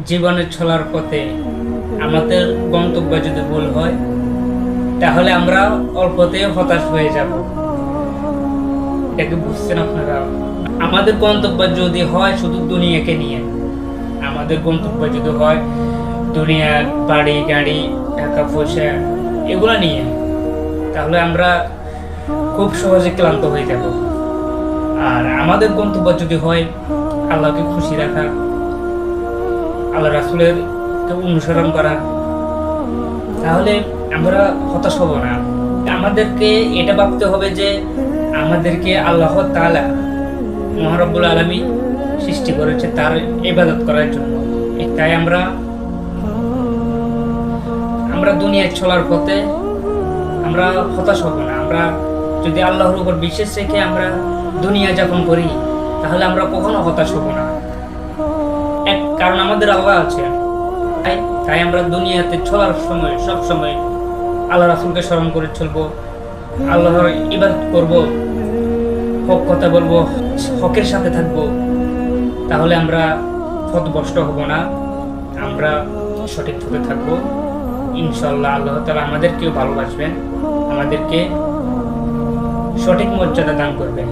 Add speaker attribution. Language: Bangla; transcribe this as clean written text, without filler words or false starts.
Speaker 1: জীবনে চলার পথে আমাদের গন্তব্য যদি ভুল হয়, তাহলে আমরা অল্পতেই হতাশ হয়ে যাব। এটা কি বুঝছেন আপনারা? আমাদের গন্তব্য যদি হয় শুধু দুনিয়াকে নিয়ে, আমাদের গন্তব্য যদি হয় দুনিয়া, বাড়ি গাড়ি, টাকা পয়সা, এগুলো নিয়ে, তাহলে আমরা খুব সহজে ক্লান্ত হয়ে যাব। আর আমাদের গন্তব্য যদি হয় আল্লাহকে খুশি রাখা, আল্লাহ রাসূলের অনুসরণ করা, তাহলে আমরা হতাশ হব না। আমাদেরকে এটা ভাবতে হবে যে আমাদেরকে আল্লাহ তাআলা মহান রব্বুল আলামিন সৃষ্টি করেছে তার ইবাদত করার জন্য। তাই আমরা দুনিয়ায় চলার পথে আমরা হতাশ হব না। আমরা যদি আল্লাহর উপর বিশ্বাস রেখে আমরা দুনিয়া যাপন করি, তাহলে আমরা কখনো হতাশ হব না। কারণ আমাদের আল্লাহ আছে। তাই আমরা দুনিয়াতে চলার সময় সব সময় আল্লাহ রাসূলকে স্মরণ করে চলবো, আল্লাহর ইবাদত করব, হক কথা বলবো, হকের সাথে থাকবো। তাহলে আমরা পথভ্রষ্ট হব না, আমরা সঠিক পথে থাকবো। ইনশাআল্লাহ আল্লাহ তাআলা আমাদেরকেও ভালোবাসবেন, আমাদেরকে সঠিক মর্যাদা দান করবেন।